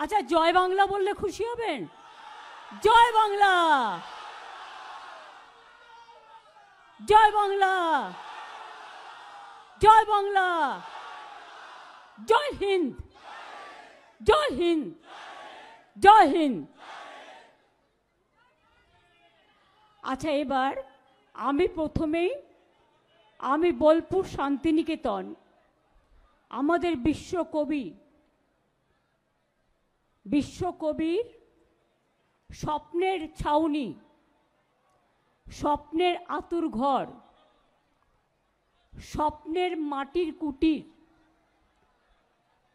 আচ্ছা, জয় বাংলা বললে খুশি হবেন? জয় বাংলা, জয় বাংলা, জয় বাংলা, জয় হিন্দ, জয় হিন্দ, জয় হিন্দ। আচ্ছা, এবার আমি প্রথমেই বোলপুর শান্তিনিকেতন, আমাদের বিশ্বকবির স্বপ্নের ছাউনি, স্বপ্নের আতুর ঘর, স্বপ্নের মাটির কুটির,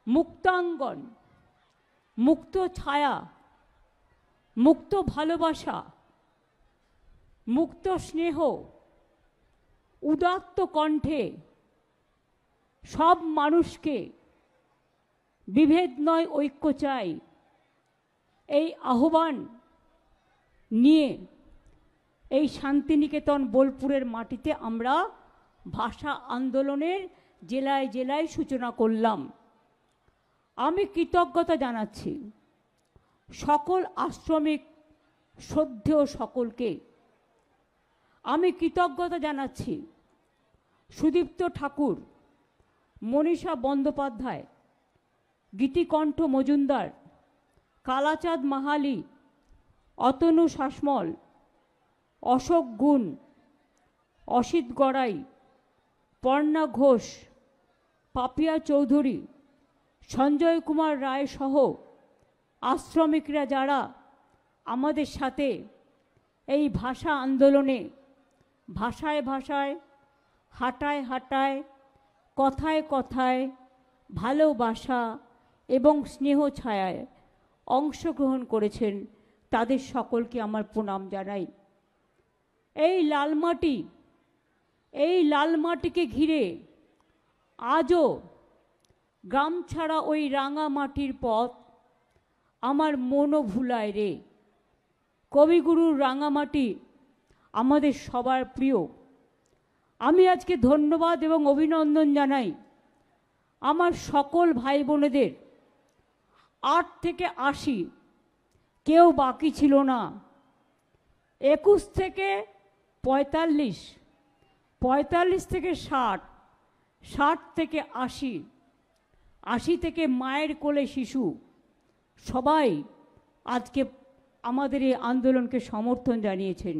মুক্তাঙ্গন, মুক্ত ছায়া, মুক্ত ভালোবাসা, মুক্ত স্নেহ, উদাত্ত কণ্ঠে সব মানুষকে বিভেদ নয় ঐক্য চাই, এই আহ্বান নিয়ে এই শান্তিনিকেতন বোলপুরের মাটিতে আমরা ভাষা আন্দোলনের জেলায় জেলায় সূচনা করলাম। আমি কৃতজ্ঞতা জানাচ্ছি সকল আশ্রমিক শ্রদ্ধেয় সকলকে। আমি কৃতজ্ঞতা জানাচ্ছি সুদীপ্ত ঠাকুর, মনীষা বন্দ্যোপাধ্যায়, গীতিকণ্ঠ মজুমদার, কালাচাঁদ মাহালি, অতনু শাসমল, অশোক গুণ, অসিত গড়াই, পর্ণা ঘোষ, পাপিয়া চৌধুরী, সঞ্জয় কুমার রায় সহ আশ্রমিকরা যারা আমাদের সাথে এই ভাষা আন্দোলনে ভাষায় ভাষায়, হাঁটায় হাঁটায়, কথায় কথায় ভালোবাসা এবং স্নেহ ছায়ায় অংশগ্রহণ করেছেন, তাদের সকলকে আমার প্রণাম জানাই। এই লাল মাটিকে ঘিরে আজও গ্রাম ছাড়া ওই রাঙা মাটির পথ আমার মনও ভুলায় রে। কবিগুরুর রাঙামাটি আমাদের সবার প্রিয়। আমি আজকে ধন্যবাদ এবং অভিনন্দন জানাই আমার সকল ভাই বোনেদের। 8 থেকে 80 কেউ বাকি ছিল না। 21 থেকে 45, 45 থেকে 60, 60 থেকে 80, 80 থেকে মায়ের কোলে শিশু, সবাই আজকে আমাদের এই আন্দোলনকে সমর্থন জানিয়েছেন।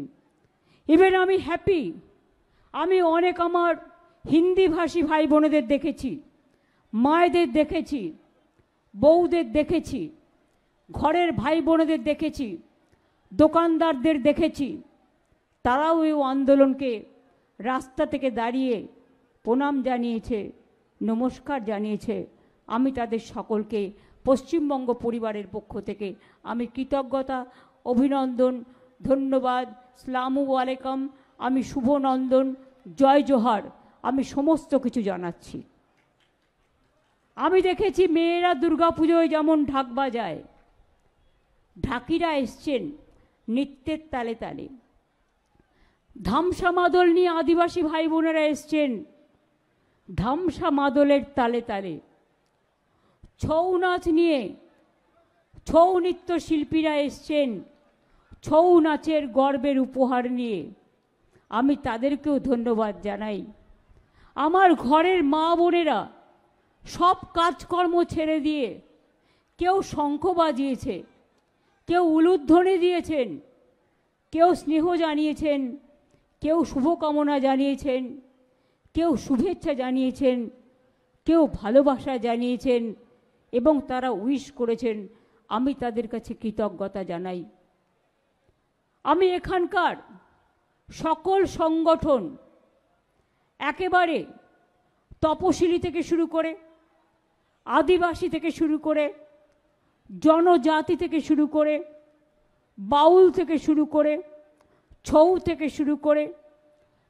ইভেন আমি হ্যাপি, আমি অনেক আমার হিন্দিভাষী ভাই বোনেদের দেখেছি, মায়েদের দেখেছি, বউদের দেখেছি, ঘরের ভাই বোনেদের দেখেছি, দোকানদারদের দেখেছি, তারাও এই আন্দোলনকে রাস্তা থেকে দাঁড়িয়ে প্রণাম জানিয়েছে, নমস্কার জানিয়েছে। আমি তাদের সকলকে পশ্চিমবঙ্গ পরিবারের পক্ষ থেকে আমি কৃতজ্ঞতা, অভিনন্দন, ধন্যবাদ, আসসালামু আলাইকুম, আমি শুভনন্দন, জয় জোহার, আমি সমস্ত কিছু জানাচ্ছি। আমি দেখেছি মেয়েরা দুর্গাপুজোয় যেমন ঢাক বাজায়, ঢাকিরা এসছেন নৃত্যের তালে তালে, ধামসা মাদল নিয়ে আদিবাসী ভাই বোনেরা এসছেন ধামসা মাদলের তালে তালে, ছৌ নাচ নিয়ে ছৌ নৃত্য শিল্পীরা এসছেন ছৌ নাচের গর্বের উপহার নিয়ে। আমি তাদেরকেও ধন্যবাদ জানাই। আমার ঘরের মা বোনেরা সব কাজকর্ম ছেড়ে দিয়ে কেউ শঙ্খ বাজিয়েছে, কেউ উলুধ্বনি দিয়েছেন, কেউ স্নেহ জানিয়েছেন, কেউ শুভকামনা জানিয়েছেন, কেউ শুভেচ্ছা জানিয়েছেন, কেউ ভালোবাসা জানিয়েছেন এবং তারা উইশ করেছেন। আমি তাদের কাছে কৃতজ্ঞতা জানাই। আমি এখানকার সকল সংগঠন, একেবারে তপশিলি থেকে শুরু করে, আদিবাসী থেকে শুরু করে, জনজাতি থেকে শুরু করে, বাউল থেকে শুরু করে, ছৌ থেকে শুরু করে,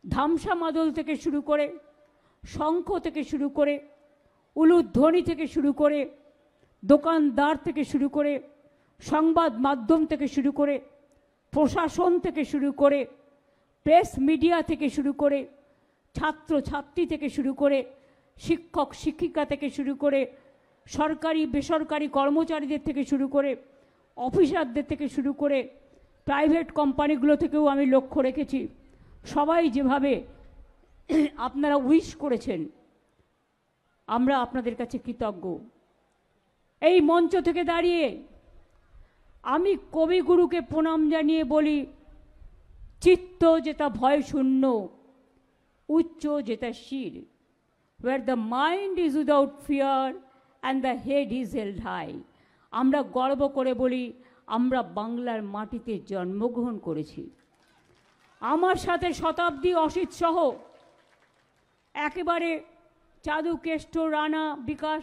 ধামসা মাদল থেকে শুরু করে, শঙ্খ থেকে শুরু করে, উলুধ্বনি থেকে শুরু করে, দোকানদার থেকে শুরু করে, সংবাদ মাধ্যম থেকে শুরু করে, প্রশাসন থেকে শুরু করে, প্রেস মিডিয়া থেকে শুরু করে, ছাত্র ছাত্রী থেকে শুরু করে, শিক্ষক শিক্ষিকা থেকে শুরু করে, সরকারি বেসরকারি কর্মচারীদের থেকে শুরু করে অফিসারদের থেকে শুরু করে প্রাইভেট কোম্পানিগুলো থেকেও আমি লক্ষ্য রেখেছি, সবাই যেভাবে আপনারা উইশ করেছেন, আমরা আপনাদের কাছে কৃতজ্ঞ। এই মঞ্চ থেকে দাঁড়িয়ে আমি কবিগুরুকে প্রণাম জানিয়ে বলি, চিত্ত যেটা ভয় শূন্য, উচ্চ যেটা শির, where the mind is without fear and the head is held high। আমরা গর্ব করে বলি আমরা বাংলার মাটিতে জন্মগ্রহণ করেছি। আমার সাথে শতাব্দী অসিত সহ একেবারে চাঁদু, কেষ্ট, রানা, বিকাশ,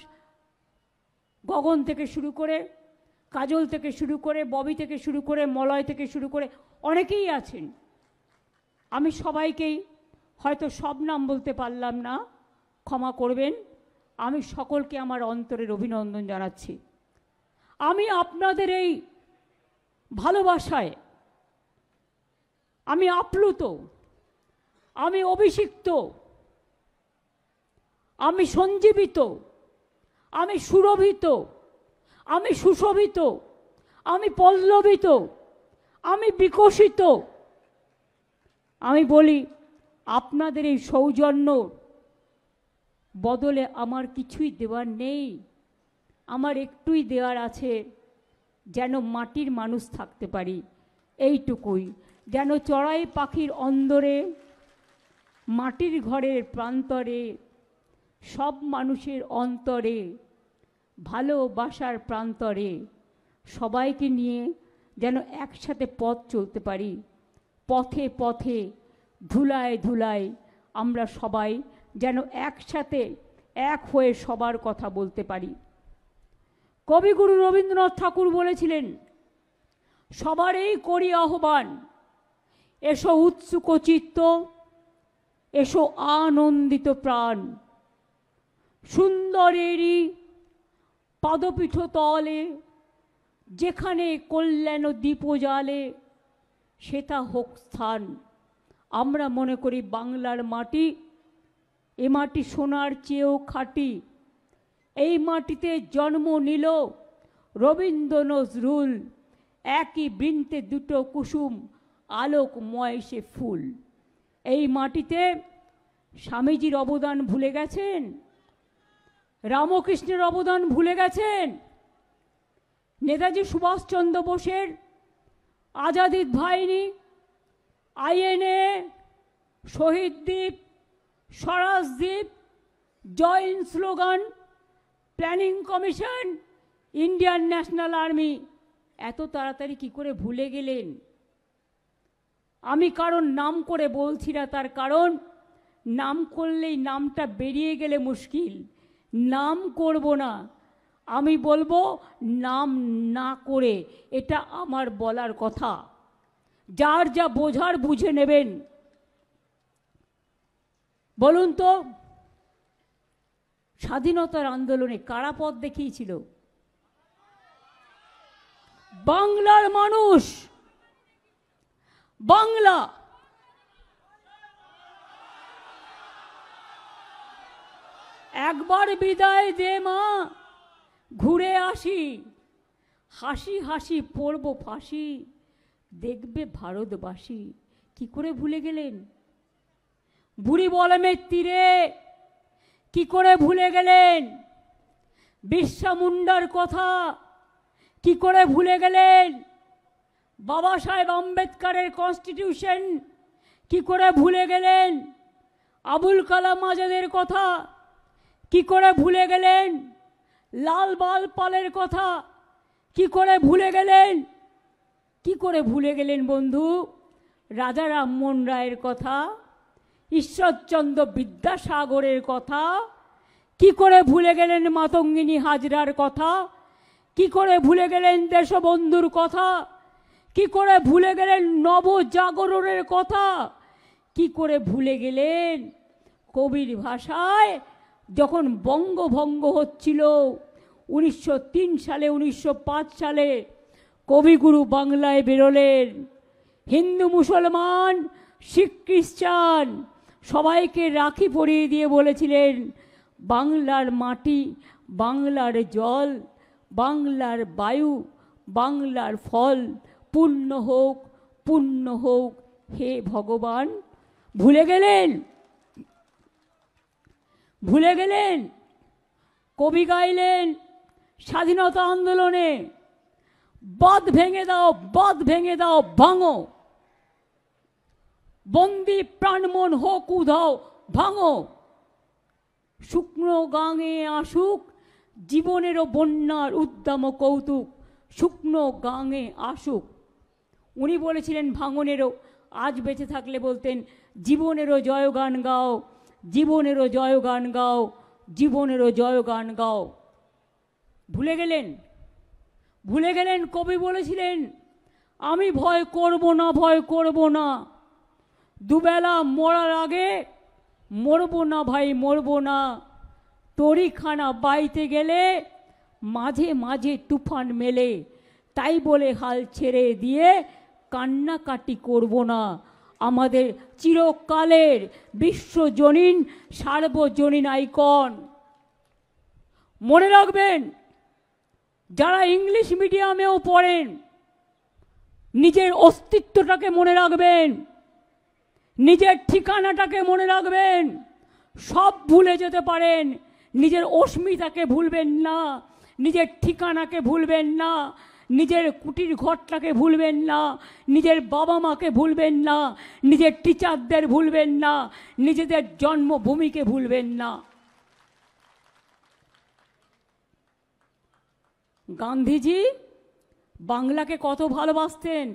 গগন থেকে শুরু করে, কাজল থেকে শুরু করে, ববি থেকে শুরু করে, মলয় থেকে শুরু করে অনেকেই আছেন। আমি সবাইকেই হয়তো সব নাম বলতে পারলাম না, ক্ষমা করবেন। আমি সকলকে আমার অন্তরের অভিনন্দন জানাচ্ছি। আমি আপনাদের এই ভালোবাসায় আমি আপ্লুত, আমি অভিষিক্ত, আমি সঞ্জীবিত, আমি সুরভিত, আমি সুশোভিত, আমি পল্লবিত, আমি বিকশিত। আমি বলি আপনাদের এই সৌজন্য বদলে আমার কিছুই দেওয়ার নেই। আমার একটুই দেওয়ার আছে, যেন মাটির মানুষ থাকতে পারি, এইটুকুই। যেন চড়াই পাখির অন্দরে, মাটির ঘরের প্রান্তরে, সব মানুষের অন্তরে, ভালোবাসার প্রান্তরে সবাইকে নিয়ে যেন একসাথে পথ চলতে পারি। পথে পথে, ধুলায় ধুলায় আমরা সবাই যেন একসাথে এক হয়ে সবার কথা বলতে পারি। কবিগুরু রবীন্দ্রনাথ ঠাকুর বলেছিলেন, সবারই করি আহ্বান, এসো উৎসুক চিত্ত, এসো আনন্দিত প্রাণ, সুন্দরেরই পাদপীঠ তলে, যেখানে কল্যাণ দীপ জ্বালে, সেটা হোক স্থান। আমরা মনে করি বাংলার মাটি, এ মাটি সোনার চেয়েও খাঁটি। এই মাটিতে জন্ম নিল রবীন্দ্র নজরুল, একই বৃন্তে দুটো কুসুম, আলোকময় সে ফুল। এই মাটিতে স্বামীজির অবদান ভুলে গেছেন? রামকৃষ্ণের অবদান ভুলে গেছেন? নেতাজি সুভাষচন্দ্র বোসের আজাদির বাহিনী, আইএনএ, শহীদ দ্বীপ, স্বরাজ দ্বীপ, joint slogan, planning commission, Indian national army এত তাড়াতাড়ি কি করে ভুলে গেলেন? আমি কারণ নাম করে বলছি না, তার কারণ নাম করলেই নামটা বেরিয়ে গেলে মুশকিল। নাম করব না, আমি বলবো নাম না করে, এটা আমার বলার কথা। যার যা বোঝার বুঝে নেবেন। বলুন তো, স্বাধীনতার আন্দোলনে কারা পথ দেখিয়েছিল? বাংলার মানুষ। বাংলা একবার বিদায় দে মা, ঘুরে আসি, হাসি হাসি পড়ব ফাঁসি, দেখবে ভারতবাসী। কি করে ভুলে গেলেন? বুড়ি বলমের তীরে কি করে ভুলে গেলেন? বিরসা মুন্ডার কথা কি করে ভুলে গেলেন? বাবা সাহেব আম্বেদকরের কনস্টিটিউশন কি করে ভুলে গেলেন? আবুল কালাম আজাদের কথা কি করে ভুলে গেলেন? লাল বাল পালের কথা কি করে ভুলে গেলেন? কি করে ভুলে গেলেন বন্ধু? রাজা রামমোহন রায়ের কথা, ঈশ্বরচন্দ্র বিদ্যাসাগরের কথা কি করে ভুলে গেলেন? মাতঙ্গিনী হাজরার কথা কি করে ভুলে গেলেন? দেশবন্ধুর কথা কি করে ভুলে গেলেন? নবজাগরণের কথা কি করে ভুলে গেলেন? কবির ভাষায় যখন বঙ্গভঙ্গ হচ্ছিল 1903 সালে, 1905 সালে কবিগুরু বাংলায় বেরোলেন। হিন্দু, মুসলমান, শিখ, খ্রিস্টান সবাইকে রাখি পরিয়ে দিয়ে বলেছিলেন, বাংলার মাটি, বাংলার জল, বাংলার বায়ু, বাংলার ফল পূর্ণ হোক, পূর্ণ হোক হে ভগবান। ভুলে গেলেন, ভুলে গেলেন। কবি গাইলেন স্বাধীনতা আন্দোলনে, বাঁধ ভেঙে দাও, বাঁধ ভেঙে দাও, ভাঙো, বন্দি প্রাণমন হোক উধাও, ভাঙো, শুকনো গাঙে আসুক জীবনেরও বন্যার উদ্দাম কৌতুক, শুকনো গাঙে আসুক। উনি বলেছিলেন ভাঙনেরও, আজ বেঁচে থাকলে বলতেন জীবনেরও জয়গান গাও, জীবনেরও জয়গান গাও, জীবনেরও জয়গান গাও। ভুলে গেলেন, ভুলে গেলেন। কবি বলেছিলেন আমি ভয় করব না, ভয় করব না, দুবেলা মরার আগে মরব না ভাই, মরব না। তরিখানা বাইতে গেলে মাঝে মাঝে তুফান মেলে, তাই বলে হাল ছেড়ে দিয়ে কান্নাকাটি করব না। আমাদের চিরকালের বিশ্বজনীন সার্বজনীন আইকন। মনে রাখবেন, যারা ইংলিশ মিডিয়ামেও পড়েন নিজের অস্তিত্বটাকে মনে রাখবেন, নিজের ঠিকানাটাকে মনে রাখবেন। সব ভুলে যেতে পারেন, নিজের অস্মিতাকে ভুলবেন না, নিজের ঠিকানাকে ভুলবেন না, নিজের কুটির ঘরটাকে ভুলবেন না, নিজের বাবা মাকে ভুলবেন না, নিজের টিচারদের ভুলবেন না, নিজেদের জন্মভূমিকে ভুলবেন না। গান্ধীজি বাংলাকে কত ভালোবাসতেন।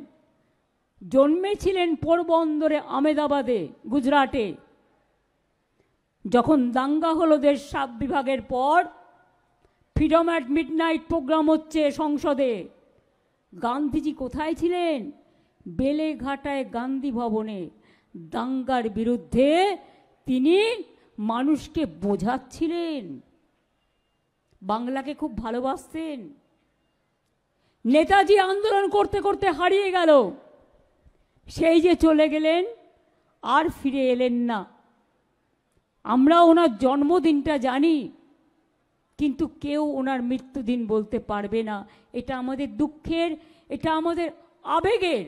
জন্মেছিলেন পোরবন্দরে, আমেদাবাদে, গুজরাটে। যখন দাঙ্গা হলো দেশ সাত বিভাগের পর, ফ্রিডম অ্যাট মিডনাইট প্রোগ্রাম হচ্ছে সংসদে, গান্ধীজি কোথায় ছিলেন? বেলেঘাটায় গান্ধী ভবনে। দাঙ্গার বিরুদ্ধে তিনি মানুষকে বোঝাচ্ছিলেন, বাংলাকে খুব ভালোবাসতেন। নেতাজি আন্দোলন করতে করতে হারিয়ে গেল, সেই যে চলে গেলেন, আর ফিরে এলেন না। আমরা ওনার জন্মদিনটা জানি, কিন্তু কেউ ওনার মৃত্যুদিন বলতে পারবে না। এটা আমাদের দুঃখের, এটা আমাদের আবেগের।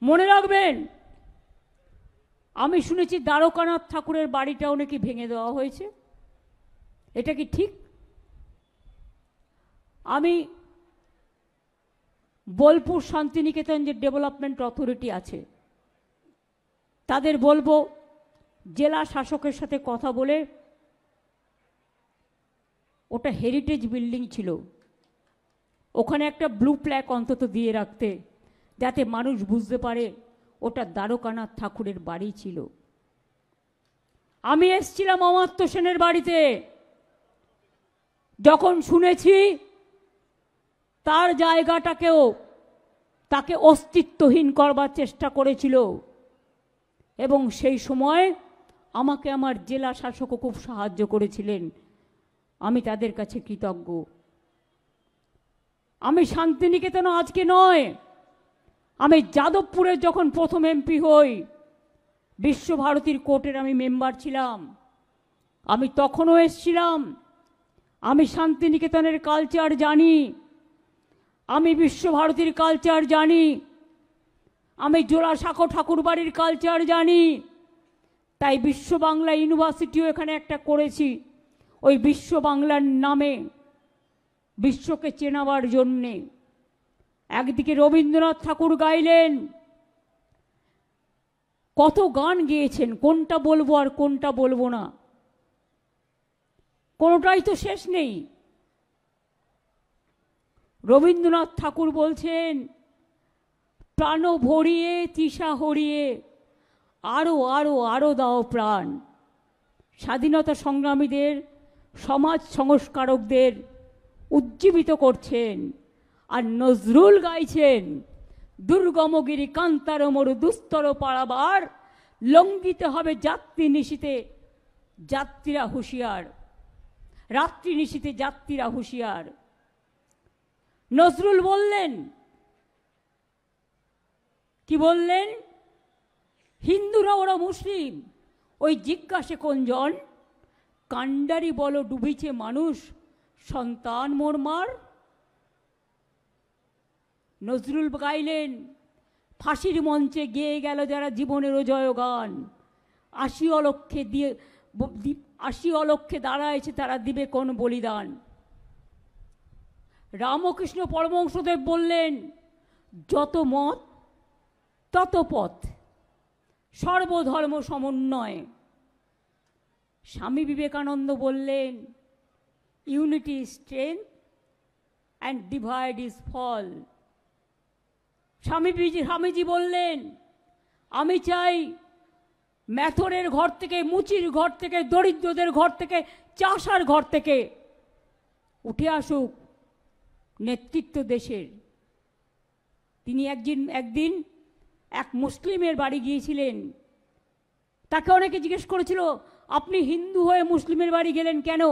মনে রাখবেন, আমি শুনেছি দ্বারকানাথ ঠাকুরের বাড়িটাও নাকি ভেঙে দেওয়া হয়েছে। এটা কি ঠিক? আমি বোলপুর শান্তিনিকেতন যে ডেভেলপমেন্ট অথরিটি আছে, তাদের বলবো জেলা শাসকের সাথে কথা বলে, ওটা হেরিটেজ বিল্ডিং ছিল, ওখানে একটা ব্লু প্ল্যাক অন্তত দিয়ে রাখতে, যাতে মানুষ বুঝতে পারে ওটা দ্বারকানাথ ঠাকুরের বাড়ি ছিল। আমি এসেছিলাম অমাত্য সেনের বাড়িতে, যখন শুনেছি তার জায়গাটাকেও তাকে অস্তিত্বহীন করবার চেষ্টা করেছিল, এবং সেই সময় আমাকে আমার জেলা শাসকও খুব সাহায্য করেছিলেন। আমি তাদের কাছে কৃতজ্ঞ। আমি শান্তিনিকেতন আজকে নয়, আমি যাদবপুরে যখন প্রথম এমপি হই, বিশ্বভারতীর কোর্টের আমি মেম্বার ছিলাম, আমি তখনও এসেছিলাম। আমি শান্তিনিকেতনের কালচার জানি, আমি বিশ্বভারতীর কালচার জানি, আমি জোড়াসাঁকো ঠাকুর বাড়ির কালচার জানি। তাই বিশ্ব বাংলা ইউনিভার্সিটিও এখানে একটা করেছি, ওই বিশ্ব বাংলার নামে, বিশ্বকে চেনাবার জন্যে। একদিকে রবীন্দ্রনাথ ঠাকুর গাইলেন, কত গান গেয়েছেন, কোনটা বলবো আর কোনটা বলবো না, কোনোটাই তো শেষ নেই। রবীন্দ্রনাথ ঠাকুর বলছেন, প্রাণ ভরিয়ে তৃষা হরিয়ে আরো আরো আরো দাও প্রাণ। স্বাধীনতা সংগ্রামীদের, সমাজ সংস্কারকদের উজ্জীবিত করছেন। আর নজরুল গাইছেন, দুর্গমগিরি কান্তার মরু দুস্তর পাড়াবার, লঙ্ঘিতে হবে যাত্রী নিশীতে যাত্রীরা হুঁশিয়ার। রাত্রি নিশীতে যাত্রীরা হুঁশিয়ার। নজরুল বললেন, কি বললেন? হিন্দুরা ওরা মুসলিম, ওই জিজ্ঞাসে কোনজন, কাণ্ডারি বলো ডুবিছে মানুষ, সন্তান মোর মার। নজরুল গাইলেন, ফাঁসির মঞ্চে গেয়ে গেল যারা জীবনেরও জয়গান, ৮০ অলক্ষে দিয়ে ৮০ অলক্ষে দাঁড়াইছে তারা দিবে কোন বলিদান। রামকৃষ্ণ পরমহংসদেব বললেন, যত মত তত পথ, সর্বধর্ম সমন্বয়। স্বামী বিবেকানন্দ বললেন, unity is strength and divide is fall. Swamiji বললেন, আমি চাই ম্যাথরের ঘর থেকে, মুচির ঘর থেকে, দরিদ্রদের ঘর থেকে, চাষার ঘর থেকে উঠে আসুক নেতৃত্ব দেশের। তিনি একদিন এক মুসলিমের বাড়ি গিয়েছিলেন। তাকে অনেকে জিজ্ঞেস করেছিল, আপনি হিন্দু হয়ে মুসলিমের বাড়ি গেলেন কেন?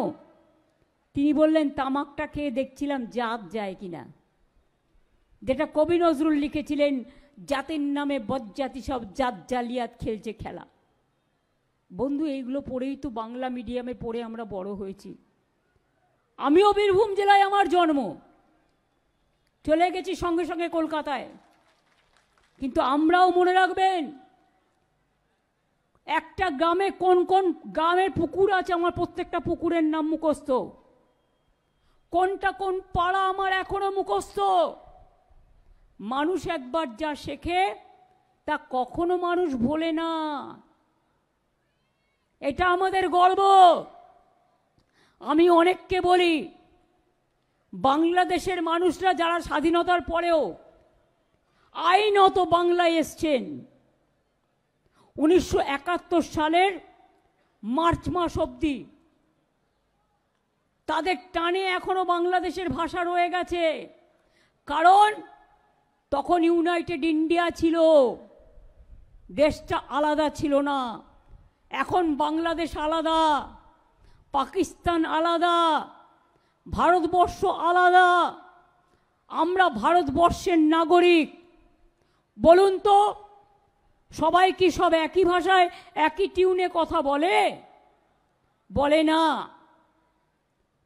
তিনি বললেন, তামাকটা খেয়ে দেখছিলাম জাত যায় কিনা। যেটা কবি নজরুল লিখেছিলেন, জাতির নামে বজ্জাতি সব জাত জালিয়াত খেলছে খেলা। বন্ধু, এইগুলো পড়েই তো বাংলা মিডিয়ামে পড়ে আমরা বড় হয়েছি। আমিও বীরভূম জেলায় আমার জন্ম, চলে গেছি সঙ্গে সঙ্গে কলকাতায়। কিন্তু আমরাও মনে রাখবেন, একটা গ্রামে কোন কোন গ্রামের পুকুর আছে, আমার প্রত্যেকটা পুকুরের নাম মুখস্থ। কোনটা কোন পাড়া আমার এখনো মুখস্থ। মানুষ একবার যা শেখে তা কখনো মানুষ ভোলে না। এটা আমাদের গর্ব। আমি অনেককে বলি, বাংলাদেশের মানুষরা যারা স্বাধীনতার পরেও আইনত বাংলায় এসছেন, 1971 সালের মার্চ মাস অবধি তাদের টানে এখনো বাংলাদেশের ভাষা রয়ে গেছে। কারণ তখন ইউনাইটেড ইন্ডিয়া ছিল, দেশটা আলাদা ছিল না। এখন বাংলাদেশ আলাদা, পাকিস্তান আলাদা, ভারতবর্ষ আলাদা। আমরা ভারতবর্ষের নাগরিক। বলুন তো, সবাই কি সব একই ভাষায় একই টিউনে কথা বলে? বলে না।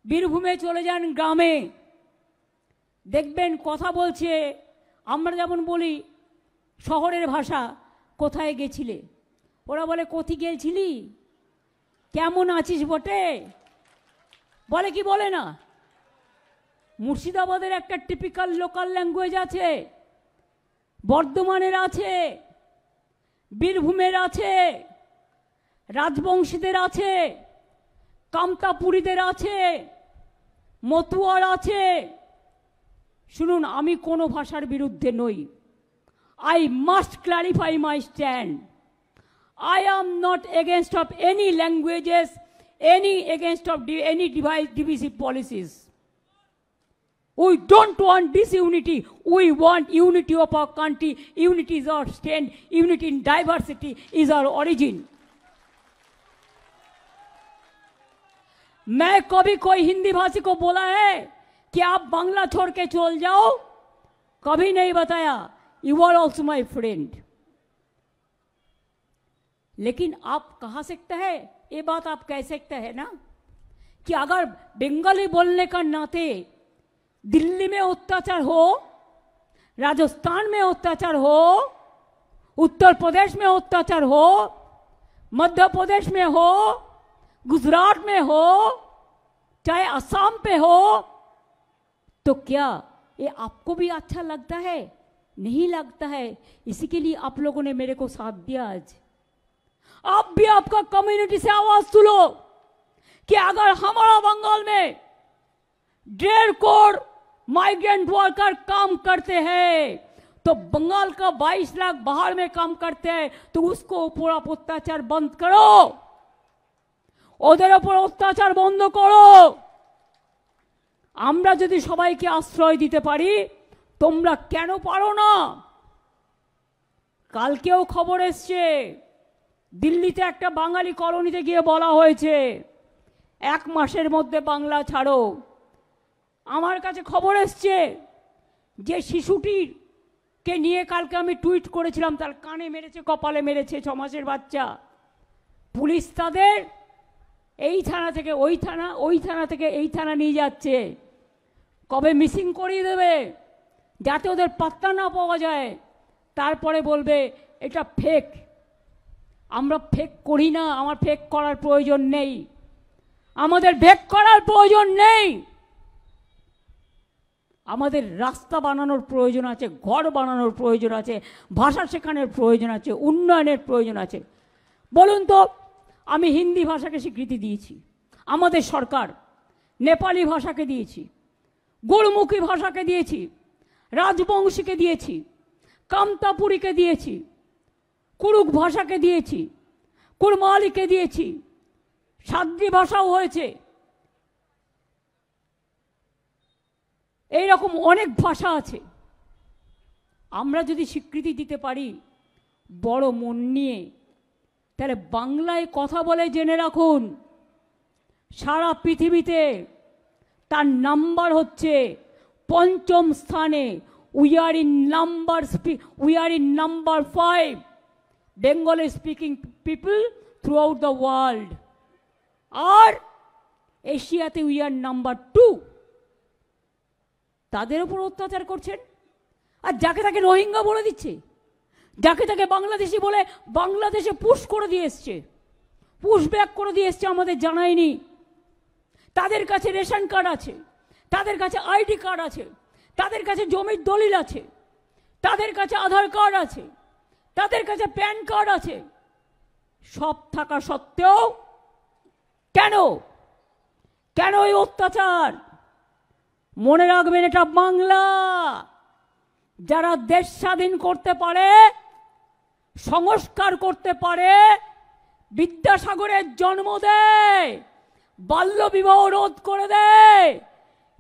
বীরভূমে চলে যান গ্রামে, দেখবেন কথা বলছে, আমরা যেমন বলি শহরের ভাষা, কোথায় গেছিলে? ওরা বলে, কোথি গেছিলি, কেমন আছিস বটে, বলে কি বলে না? মুর্শিদাবাদের একটা টিপিক্যাল লোকাল ল্যাঙ্গুয়েজ আছে, বর্ধমানের আছে, বীরভূমের আছে, রাজবংশীদের আছে, কামতাপুরীদের আছে, মতুয়ার আছে। শুনুন, আমি কোনো ভাষার বিরুদ্ধে নই। I must clarify my stand. I am not against of any languages, against of any divisive policies. We don't want disunity. We want unity of our country. Unity is our strength. Unity in diversity is our origin. मैं कभी कोई हिंदी भाषी को बोला है कि आप बांग्ला छोड़ के चल जाओ, कभी नहीं बताया। You are also my friend. लेकिन आप कहा सकते हैं, ये बात आप कह सकते हैं ना, कि अगर बंगाली बोलने का नाते दिल्ली में अत्याचार हो, राजस्थान में अत्याचार हो, उत्तर प्रदेश में अत्याचार हो, मध्य प्रदेश में हो, गुजरात में हो, चाहे असम पे हो, तो क्या ये आपको भी अच्छा लगता है? नहीं लगता है। इसी के लिए आप लोगों ने मेरे को साथ दिया। आज आप भी आपका कम्युनिटी से आवाज सुनो कि अगर हमारा बंगाल में 1.5 करोड़ माइग्रेंट वर्कर काम करते हैं, तो बंगाल का 22 लाख बाहर में काम करते हैं, तो उसको पूरा अत्याचार बंद करो, ওদের উপর অত্যাচার বন্ধ করো। আমরা যদি সবাইকে আশ্রয় দিতে পারি, তোমরা কেন পারো না? কালকেও খবর এসছে, দিল্লিতে একটা বাঙালি কলোনিতে গিয়ে বলা হয়েছে 1 মাসের মধ্যে বাংলা ছাড়ো। আমার কাছে খবর এসছে যে শিশুটিকে নিয়ে কালকে আমি টুইট করেছিলাম, তার কানে মেরেছে, কপালে মেরেছে, 6 মাসের বাচ্চা। পুলিশ তাদের এই থানা থেকে ওই থানা, ওই থানা থেকে এই থানা নিয়ে যাচ্ছে। কবে মিসিং করিয়ে দেবে যাতে ওদের পাত্তা না পাওয়া যায়, তারপরে বলবে এটা ফেক। আমরা ফেক করি না, আমার ফেক করার প্রয়োজন নেই, আমাদের ফেক করার প্রয়োজন নেই। আমাদের রাস্তা বানানোর প্রয়োজন আছে, ঘর বানানোর প্রয়োজন আছে, ভাষা শেখানোর প্রয়োজন আছে, উন্নয়নের প্রয়োজন আছে। বলুন তো, আমি হিন্দি ভাষাকে স্বীকৃতি দিয়েছি, আমাদের সরকার নেপালি ভাষাকে দিয়েছি, গুরমুখী ভাষাকে দিয়েছি, রাজবংশীকে দিয়েছি, কামতাপুরীকে দিয়েছি, কুরুক ভাষাকে দিয়েছি, কুরমালিকে দিয়েছি, সাদ্রি ভাষাও হয়েছে। এইরকম অনেক ভাষা আছে। আমরা যদি স্বীকৃতি দিতে পারি বড় মন নিয়ে, তাহলে বাংলায় কথা বলে জেনে রাখুন, সারা পৃথিবীতে তার নাম্বার হচ্ছে ৫ম স্থানে। We are in number 5 Bengali speaking people throughout the world. আর এশিয়াতে উই আর নাম্বার 2। তাদের উপর অত্যাচার করছেন, আর যাকে তাকে রোহিঙ্গা বলে দিচ্ছে, যাকে তাকে বাংলাদেশি বলে বাংলাদেশে পুশ করে দিয়ে এসছে, পুশ ব্যাক করে দিয়ে এসছে, আমাদের জানায়নি। তাদের কাছে রেশন কার্ড আছে, তাদের কাছে আইডি কার্ড আছে, তাদের কাছে জমির দলিল আছে, তাদের কাছে আধার কার্ড আছে, তাদের কাছে প্যান কার্ড আছে। সব থাকা সত্ত্বেও কেন কেন এই অত্যাচার? মনে রাখবেন, এটা বাংলা। যারা দেশ স্বাধীন করতে পারে, সংস্কার করতে পারে, বিদ্যাসাগরের জন্ম দেয়, বাল্য বিবাহ রোধ করে দেয়,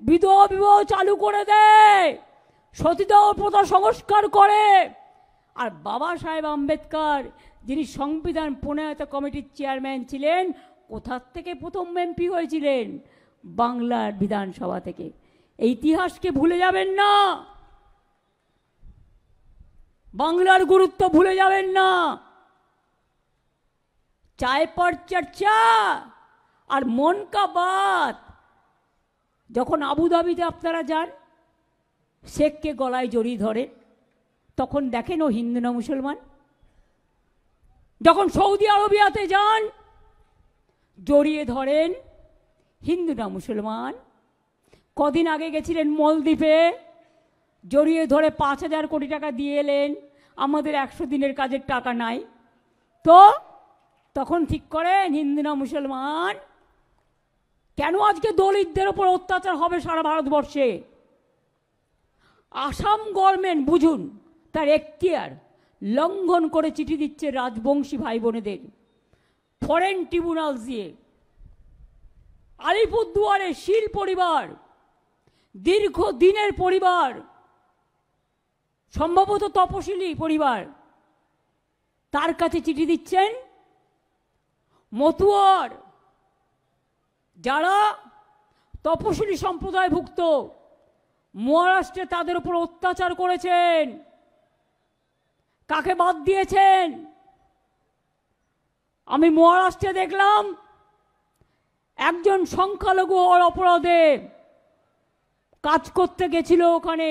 বিধবা বিবাহ চালু করে দেয়, সতীদাহ প্রথা সংস্কার করে। আর বাবা সাহেব আম্বেদকর, যিনি সংবিধান প্রণয়ন কমিটির চেয়ারম্যান ছিলেন, কোথার থেকে প্রথম এমপি হয়েছিলেন? বাংলার বিধানসভা থেকে। এই ইতিহাসকে ভুলে যাবেন না, বাংলার গুরুত্ব ভুলে যাবেন না। চায় পর চর্চা আর মন কা বাত। যখন আবুধাবিতে আপনারা যান, শেখকে গলায় জড়িয়ে ধরে, তখন দেখেন ও হিন্দু না মুসলমান। যখন সৌদি আরবিয়াতে যান, জড়িয়ে ধরেন হিন্দু না মুসলমান। কদিন আগে গেছিলেন মলদ্বীপে, জড়িয়ে ধরে ৫,০০০ কোটি টাকা দিয়ে এলেন, আমাদের ১০০ দিনের কাজের টাকা নাই। তো তখন ঠিক করেন হিন্দু না মুসলমান। কেন আজকে দলিতদের ওপর অত্যাচার হবে সারা ভারতবর্ষে? আসাম গভর্নমেন্ট, বুঝুন, তার এখতিয়ার লঙ্ঘন করে চিঠি দিচ্ছে রাজবংশী ভাই বোনেদের ফরেন ট্রিব্যুনাল দিয়ে। আলিপুরদুয়ারে শীল পরিবার, দীর্ঘদিনের পরিবার, সম্ভবত তপশিলি পরিবার, তার কাছে চিঠি দিচ্ছেন। মতুয়ার যারা তপশিলি সম্প্রদায়ভুক্ত, মহারাষ্ট্রে তাদের উপর অত্যাচার করেছেন। কাকে বাদ দিয়েছেন? আমি মহারাষ্ট্রে দেখলাম একজন সংখ্যালঘু হওয়ার অপরাধে কাজ করতে গেছিল, ওখানে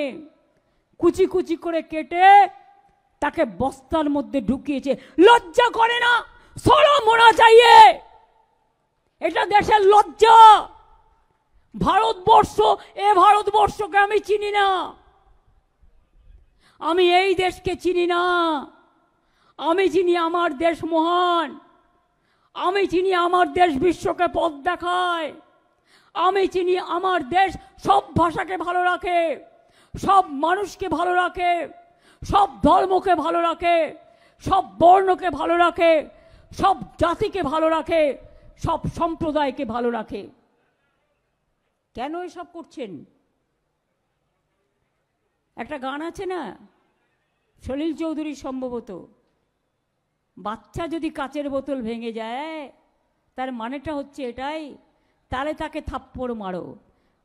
কুচি কুচি করে কেটে তাকে বস্তার মধ্যে ঢুকিয়েছে। লজ্জা করে না? শরম হোনা চাইয়ে। এটা দেশের লজ্জা। ভারতবর্ষ, এ ভারতবর্ষকে আমি চিনি না, আমি এই দেশকে চিনি না। আমি চিনি আমার দেশ মহান, আমি চিনি আমার দেশ বিশ্বকে পথ দেখায়, আমি চিনি আমার দেশ সব ভাষাকে ভালো রাখে, সব মানুষকে ভালো রাখে, সব ধর্মকে ভালো রাখে, সব বর্ণকে ভালো রাখে, সব জাতিকে ভালো রাখে, সব সম্প্রদায়কে ভালো রাখে। কেন এসব করছেন? একটা গান আছে না, সলিল চৌধুরীর সম্ভবত, বাচ্চা যদি কাচের বোতল ভেঙে যায় তার মানেটা হচ্ছে এটাই, তাহলে তাকে থাপ্পড় মারো।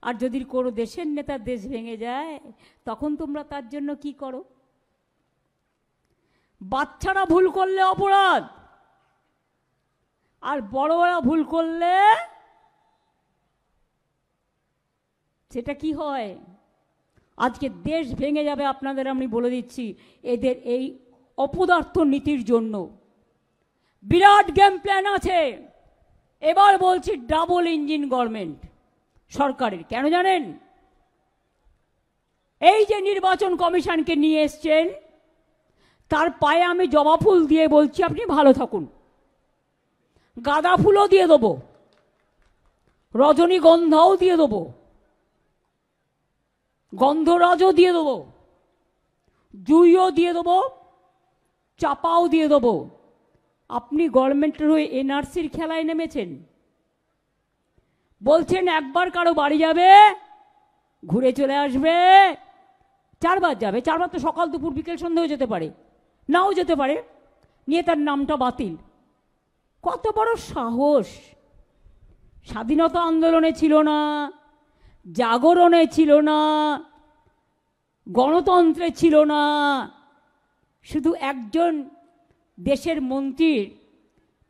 আর যদি কোনো দেশের নেতার দেশ ভেঙে যায় তখন তোমরা তার জন্য কি করো? বাচ্চারা ভুল করলে অপরাধ, আর বড়রা ভুল করলে সেটা কি হয়? আজকে দেশ ভেঙে যাবে আপনাদের আমি বলে দিচ্ছি, এদের এই অপদার্থ নীতির জন্য। বিরাট গেম প্ল্যান আছে। এবার বলছি ডাবল ইঞ্জিন গভর্নমেন্ট সরকারের। কেন জানেন? এই যে নির্বাচন কমিশনকে নিয়ে এসছেন, তার পায়ে আমি জবা ফুল দিয়ে বলছি আপনি ভালো থাকুন। গাঁদা ফুলও দিয়ে দেবো, রজনীগন্ধাও দিয়ে দেবো, গন্ধরাজও দিয়ে দেবো, জুইও দিয়ে দেবো, চাপাও দিয়ে দেবো। আপনি গভর্নমেন্টের হয়ে এনআরসির খেলায় নেমেছেন। বলছেন একবার কারো বাড়ি যাবে, ঘুরে চলে আসবে, 4 বার যাবে। 4 বার তো সকাল দুপুর বিকেল সন্ধ্যেও যেতে পারে, নাও যেতে পারে, নিয়ে তার নামটা বাতিল। কত বড় সাহস! স্বাধীনতা আন্দোলনে ছিল না, জাগরণে ছিল না, গণতন্ত্রে ছিল না, শুধু একজন দেশের মন্ত্রীর,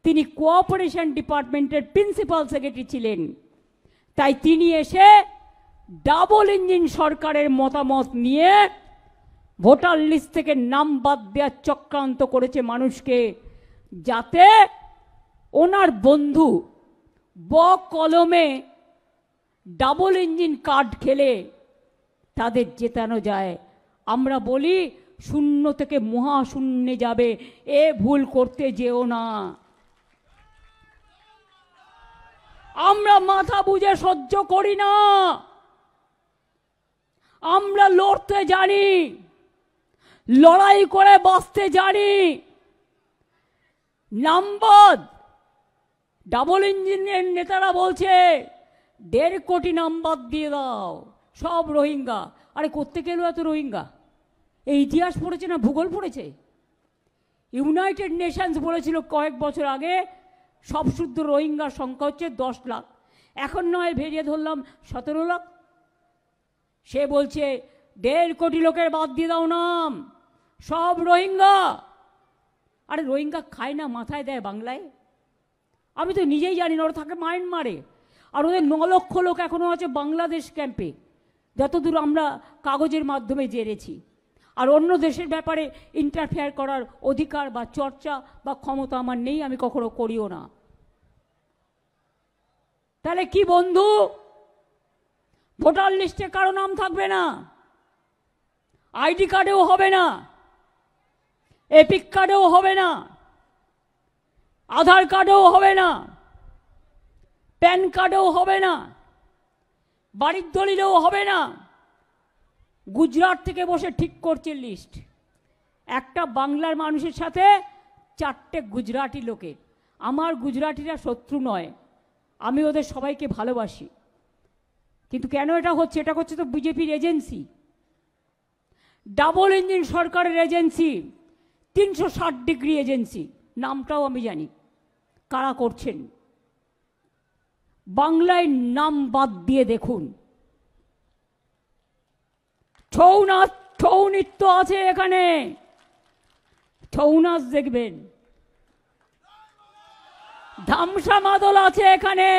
তিনি কোঅপারেশন ডিপার্টমেন্টের প্রিন্সিপাল সেক্রেটারি ছিলেন। তাই তিনি এসে ডাবল ইঞ্জিন সরকারের মতামত নিয়ে ভোটার লিস্ট থেকে নাম বাদ দেওয়ার চক্রান্ত করেছে মানুষকে, যাতে ওনার বন্ধু কলমে ডাবল ইঞ্জিন কার্ড খেলে তাদের জেতানো যায়। আমরা বলি শূন্য থেকে মহাশূন্যে যাবে, এ ভুল করতে যেও না। আমরা মাথা বুঝে সহ্য করি না, আমরা লড়তে জানি, লড়াই করে বাঁচতে জানি। নামবাদ ডাবল ইঞ্জিনের নেতারা বলছে 1.5 কোটি নামবাদ দিয়ে দাও, সব রোহিঙ্গা। আরে করতে গেল এত রোহিঙ্গা? এই ইতিহাস পড়েছে না ভূগোল পড়েছে? ইউনাইটেড নেশনস বলেছিল কয়েক বছর আগে সব শুদ্ধ রোহিঙ্গার সংখ্যা হচ্ছে 10 লাখ। এখন নয় ভেরিয়ে ধরলাম 17 লাখ। সে বলছে 1.5 কোটি লোকের বাদ দিয়ে দাও নাম, সব রোহিঙ্গা। আরে রোহিঙ্গা খায় না, মাথায় দেয় বাংলায়? আমি তো নিজেই জানি না, ওরা থাকে মায়ানমারে। আর ওদের 9 লক্ষ লোক এখনো আছে বাংলাদেশ ক্যাম্পে, যতদূর আমরা কাগজের মাধ্যমে জেনেছি। আর অন্য দেশের ব্যাপারে ইন্টারফেয়ার করার অধিকার বা চর্চা বা ক্ষমতা আমার নেই, আমি কখনো করিও না। তাহলে কি বন্ধু, ভোটার লিস্টে কারো নাম থাকবে না, আইডি কার্ডেও হবে না, এপিক কার্ডেও হবে না, আধার কার্ডেও হবে না, প্যান কার্ডেও হবে না, বাড়ির দলিলেও হবে না। গুজরাট থেকে বসে ঠিক করছে লিস্ট। একটা বাংলার মানুষের সাথে 4টে গুজরাটি লোকের। আমার গুজরাটিরা শত্রু নয়, আমি ওদের সবাইকে ভালোবাসি। কিন্তু কেন এটা হচ্ছে? এটা হচ্ছে তো বিজেপির এজেন্সি, ডাবল ইঞ্জিন সরকারের এজেন্সি, 360 ডিগ্রি এজেন্সি। নামটাও আমি জানি কারা করছেন। বাংলায় নাম বাদ দিয়ে দেখুন, ছৌ নাচ, ছৌ নৃত্য আছে এখানে, ছৌ নাচ দেখবেন। ধামসা মাদল আছে এখানে,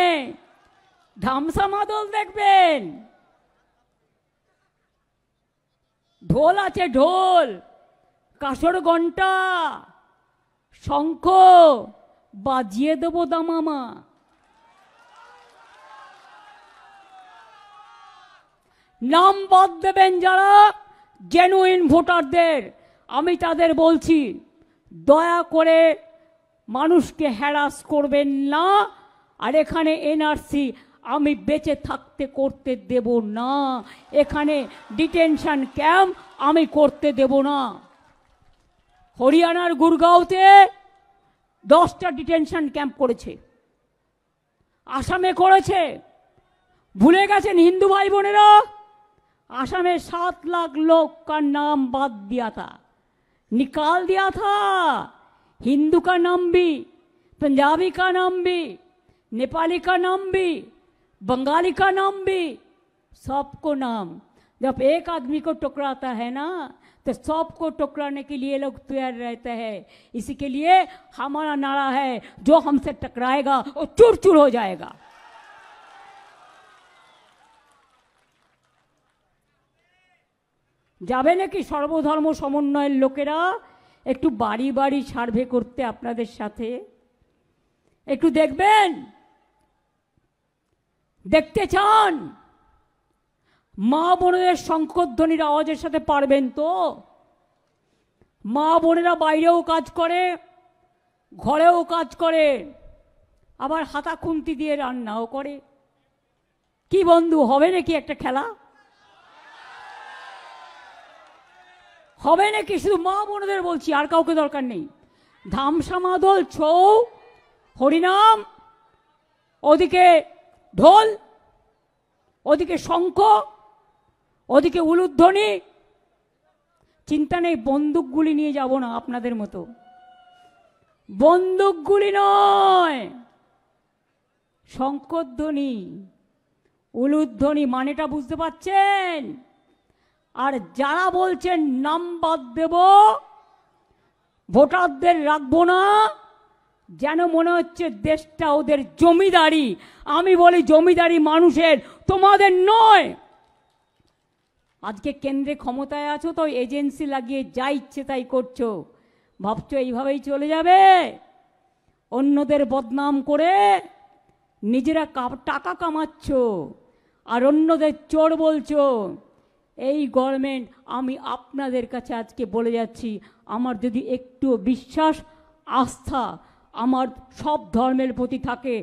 ধামসা মাদল দেখবেন। ঢোল আছে, ঢোল, কাসর ঘন্টা, শঙ্খ বাজিয়ে দেবো দামামা। নাম বাদ দেবেন যারা জেনুইন ভোটারদের, আমি তাদের বলছি দয়া করে মানুষকে হ্যারাস করবেন না। আর এখানে এনআরসি আমি বেঁচে থাকতে করতে দেব না, এখানে ডিটেনশন ক্যাম্প আমি করতে দেব না। হরিয়ানার গুরগাঁওতে 10টা ডিটেনশন ক্যাম্প করেছে, আসামে করেছে। ভুলে গেছেন হিন্দু भाई বোনেরা? आसाम 7 लाख लोग का नाम बाद दिया था, निकाल दिया था। हिंदू का नाम भी, पंजाबी का नाम भी, नेपाली का नाम भी, बंगाली का नाम भी, सबको नाम। जब एक आदमी को टकराता है ना तो सबको टकराने के लिए लोग तैयार रहते हैं। इसी के लिए हमारा नारा है, जो हमसे टकराएगा वो चूर चूर हो जाएगा। যাবে নাকি সর্বধর্ম সমন্বয়ের লোকেরা একটু বাড়ি বাড়ি সার্ভে করতে আপনাদের সাথে? একটু দেখবেন? দেখতে চান মা বোনেদের শঙ্করধ্বনির আওয়াজের সাথে পারবেন তো? মা বোনেরা বাইরেও কাজ করে, ঘরেও কাজ করে, আবার হাতা খুন্তি দিয়ে রান্নাও করে। কি বন্ধু, হবে নাকি একটা খেলা? হবে নাকি? শুধু মা বোনেদের বলছি, আর কাউকে দরকার নেই। ধামসা মাদল, ছৌ, হরিনাম, ওদিকে ঢোল, ওদিকে শঙ্খ, ওদিকে উলুধ্বনি। চিন্তা নেই, বন্দুকগুলি নিয়ে যাব না আপনাদের মতো। বন্দুকগুলি নয়, শঙ্খধ্বনি, উলুধ্বনি। মানেটা বুঝতে পারছেন? আর যারা বলছেন নাম বাদ দেব, ভোটারদের রাখবো না, যেন মনে হচ্ছে দেশটা ওদের জমিদারি। আমি বলি জমিদারি মানুষের, তোমাদের নয়। আজকে কেন্দ্রে ক্ষমতায় আছো তো এজেন্সি লাগিয়ে যা ইচ্ছে তাই করছো, ভাবছো এইভাবেই চলে যাবে? অন্যদের বদনাম করে নিজেরা টাকা কামাচ্ছ আর অন্যদের চোর বলছো। এই গভর্নমেন্ট, আমি আপনাদের কাছে আজকে বলে যাচ্ছি, আমার যদি একটু বিশ্বাস আস্থা আমার সব ধর্মের প্রতি থাকে,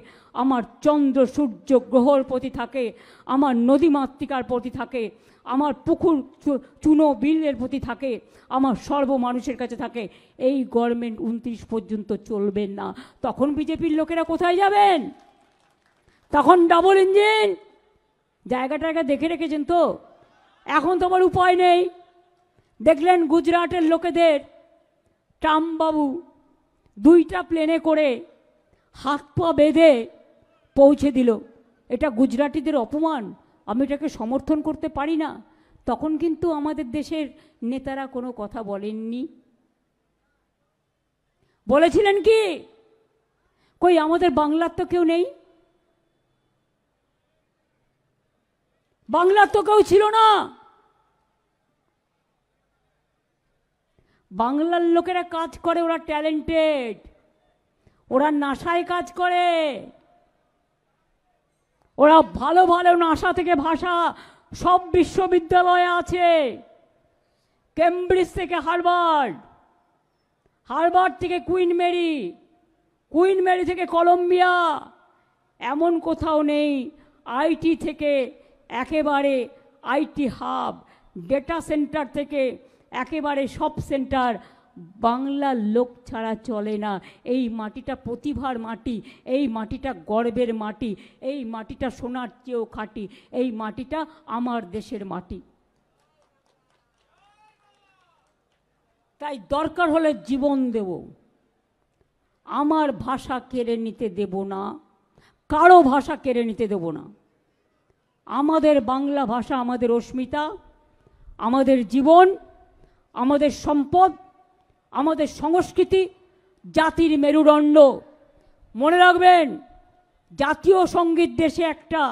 আমার চন্দ্র সূর্য গ্রহর প্রতি থাকে, আমার নদীমাতৃকার প্রতি থাকে, আমার পুকুর চুনো বিলের প্রতি থাকে, আমার সর্ব মানুষের কাছে থাকে, এই গভর্নমেন্ট 29 পর্যন্ত চলবেন না। তখন বিজেপির লোকেরা কোথায় যাবেন? তখন ডাবল ইঞ্জিন জায়গাটাকে দেখে রেখেছেন তো। এখন তো আমার উপায় নেই। দেখলেন গুজরাটের লোকেদের ট্রাম্প বাবু 2টা প্লেনে করে হাত পা বেঁধে পৌঁছে দিল। এটা গুজরাটিদের অপমান, আমি এটাকে সমর্থন করতে পারি না। তখন কিন্তু আমাদের দেশের নেতারা কোনো কথা বলেননি। বলেছিলেন কি? কই আমাদের বাংলার তো কেউ নেই, বাংলার তো কেউ ছিল না। বাংলার লোকেরা কাজ করে, ওরা ট্যালেন্টেড, ওরা নাসায় কাজ করে, ওরা ভালো ভালো নাসা থেকে ভাষা সব বিশ্ববিদ্যালয়ে আছে, কেমব্রিজ থেকে হার্ভার্ড, হার্ভার্ড থেকে কুইন মেরি, কুইন মেরি থেকে কলম্বিয়া, এমন কোথাও নেই আইটি থেকে একেবারে আইটি হাব, ডেটা সেন্টার থেকে একেবারে সব সেন্টার বাংলার লোক ছাড়া চলে না। এই মাটিটা প্রতিভার মাটি, এই মাটিটা গর্বের মাটি, এই মাটিটা সোনার চেয়েও খাঁটি, এই মাটিটা আমার দেশের মাটি। তাই দরকার হলে জীবন দেব, আমার ভাষা কেড়ে নিতে দেব না, কারো ভাষা কেড়ে নিতে দেব না। আমাদের বাংলা ভাষা আমাদের অস্মিতা, আমাদের জীবন, আমাদের সম্পদ, আমাদের সংস্কৃতি, জাতির মেরুদণ্ড। মনে রাখবেন, জাতীয় সঙ্গীত দেশে একটা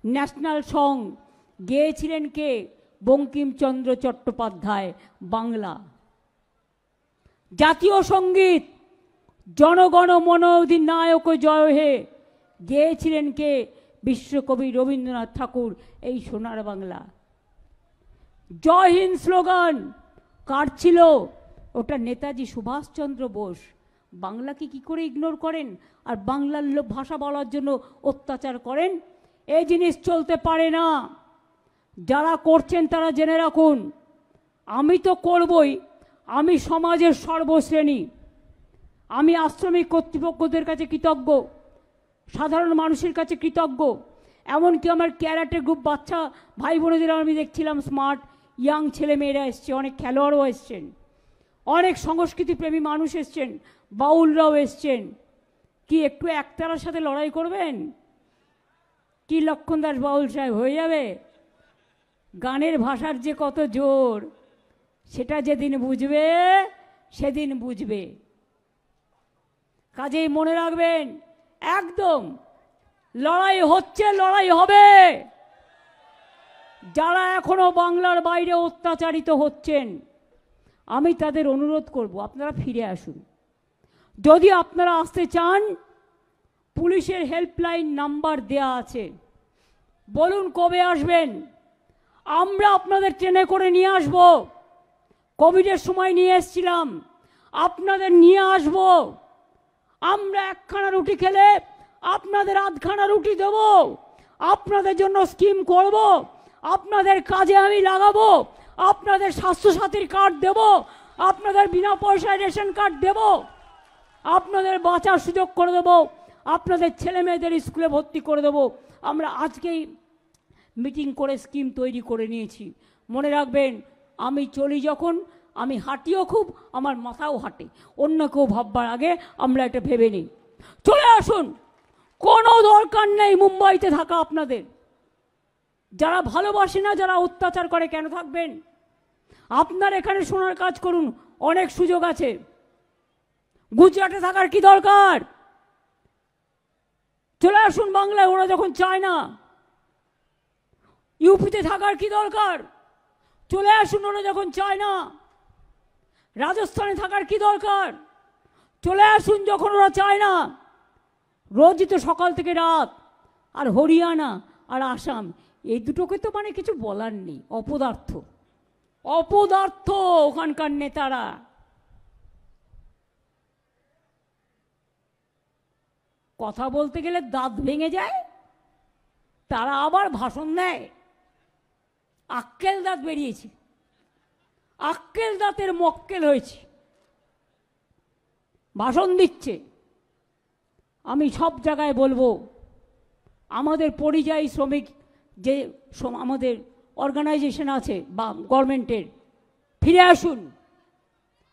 ন্যাশনাল সং গেয়েছিলেন কে? বঙ্কিমচন্দ্র চট্টোপাধ্যায়, বাংলা। জাতীয় সঙ্গীত জনগণ মন অধিনায়ক জয় হে গেয়েছিলেন কে? বিশ্বকবি রবীন্দ্রনাথ ঠাকুর, এই সোনার বাংলা। জয় হিন্দ স্লোগান কার ছিল? ওটা নেতাজি সুভাষচন্দ্র বোস। বাংলাকে কি করে ইগনোর করেন আর বাংলার ভাষা বলার জন্য অত্যাচার করেন? এই জিনিস চলতে পারে না। যারা করছেন তারা জেনে রাখুন, আমি তো করবই, আমি সমাজের সর্বশ্রেণী, আমি আশ্রমিক কর্তৃপক্ষদের কাছে কৃতজ্ঞ, সাধারণ মানুষের কাছে কৃতজ্ঞ। এমনকি আমার ক্যারাটে গ্রুপ বাচ্চা ভাই বোনেদের আমি দেখছিলাম, স্মার্ট ইয়াং ছেলে মেয়েরা এসছে, অনেক খেলোয়াড়ও এসছেন, অনেক সংস্কৃতিপ্রেমী মানুষ এসছেন, বাউলরাও এসছেন। কি একটু একতারার সাথে লড়াই করবেন? কি লক্ষণ দাস বাউল সাহেব হয়ে যাবে? গানের ভাষার যে কত জোর, সেটা যেদিন বুঝবে সেদিন বুঝবে। কাজেই মনে রাখবেন, একদম লড়াই হচ্ছে, লড়াই হবে। যারা এখনো বাংলার বাইরে অত্যাচারিত হচ্ছেন, আমি তাদের অনুরোধ করব, আপনারা ফিরে আসুন। যদি আপনারা আসতে চান, পুলিশের হেল্পলাইন নাম্বার দেয়া আছে, বলুন কবে আসবেন, আমরা আপনাদের ট্রেনে করে নিয়ে আসব। কোভিডের সময় নিয়ে এসেছিলাম, আপনাদের নিয়ে আসব। আমরা একখানা রুটি খেলে আপনাদের আধখানা রুটি দেব, আপনাদের জন্য স্কিম করব, আপনাদের কাজে আমি লাগাবো, আপনাদের স্বাস্থ্যসাথীর কার্ড দেব, আপনাদের বিনা পয়সায় রেশন কার্ড দেব, আপনাদের বাঁচার সুযোগ করে দেব, আপনাদের ছেলে মেয়েদের স্কুলে ভর্তি করে দেব। আমরা আজকেই মিটিং করে স্কিম তৈরি করে নিয়েছি। মনে রাখবেন, আমি চলি যখন, আমি হাঁটিও খুব, আমার মাথাও হাঁটে। অন্য কেউ ভাববার আগে আমরা এটা ভেবে নিই। চলে আসুন, কোনো দরকার নেই মুম্বাইতে থাকা আপনাদের। যারা ভালোবাসে না, যারা অত্যাচার করে, কেন থাকবেন? আপনার এখানে শোনার কাজ করুন, অনেক সুযোগ আছে। গুজরাটে থাকার কি দরকার? চলে আসুন বাংলায়, ওরা যখন চায় না। ইউপিতে থাকার কি দরকার? চলে আসুন, ওরা যখন চায় না। রাজস্থানে থাকার কি দরকার? চলে আসুন যখন ওরা চায় না। রোজই তো সকাল থেকে রাত। আর হরিয়ানা আর আসাম, এই দুটোকে তো মানে কিছু বলার নেই, অপদার্থ, অপদার্থ ওখানকার নেতারা। কথা বলতে গেলে দাঁত ভেঙে যায়, তারা আবার ভাষণ দেয়। আক্কেল দাঁত বেরিয়েছে, আক্কেল দাঁতের মক্কেল হয়েছে, ভাষণ দিচ্ছে। আমি সব জায়গায় বলবো, আমাদের পরিযায়ী শ্রমিক যে আমাদের অর্গানাইজেশন আছে বা গভর্নমেন্টের, ফিরে আসুন।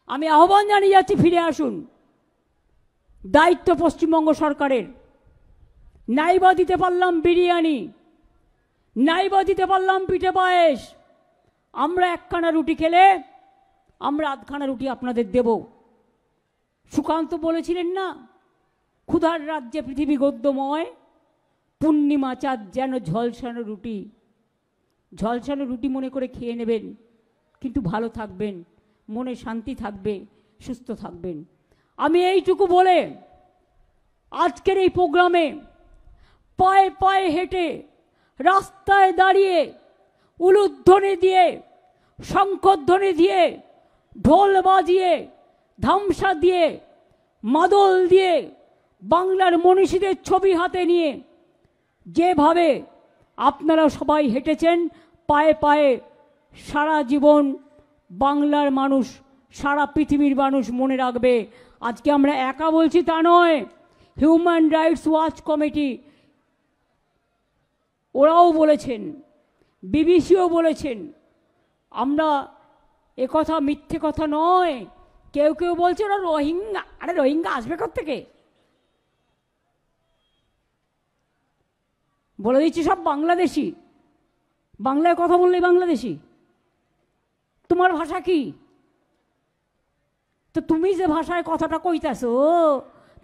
আমি আহ্বান জানিয়ে যাচ্ছি, ফিরে আসুন। দায়িত্ব পশ্চিমবঙ্গ সরকারের। নাইবা দিতে পারলাম বিরিয়ানি, নাইবা দিতে পারলাম পিঠে পায়েস, আমরা একখানা রুটি খেলে আমরা আধখানা রুটি আপনাদের দেব। সুকান্ত বলেছিলেন না, ক্ষুধার রাজ্যে পৃথিবী গদ্যময়, পূর্ণিমা চাঁদ যেন ঝলসানো রুটি। ঝলসানো রুটি মনে করে খেয়ে নেবেন, কিন্তু ভালো থাকবেন, মনে শান্তি থাকবে, সুস্থ থাকবেন। আমি এইটুকু বলে আজকের এই প্রোগ্রামে পায়ে পায়ে হেঁটে, রাস্তায় দাঁড়িয়ে, উলুধ্বনি দিয়ে, শঙ্খধ্বনি দিয়ে, ঢোল বাজিয়ে, ধামসা দিয়ে, মাদল দিয়ে, বাংলার মনীষীদের ছবি হাতে নিয়ে যেভাবে আপনারা সবাই হেঁটেছেন পায়ে পায়ে, সারা জীবন বাংলার মানুষ, সারা পৃথিবীর মানুষ মনে রাখবে। আজকে আমরা একা বলছি তা নয়, হিউম্যান রাইটস ওয়াচ কমিটি ওরাও বলেছেন, বিবিসিও বলেছেন। আমরা একথা মিথ্যে কথা নয়। কেউ কেউ বলছে ওরা রোহিঙ্গা। আরে রোহিঙ্গা আসবে কোত্থেকে? বলে দিচ্ছি সব বাংলাদেশি। বাংলায় কথা বললেই বাংলাদেশি। তোমার ভাষা কি? তো তুমি যে ভাষায় কথাটা কইতাছো,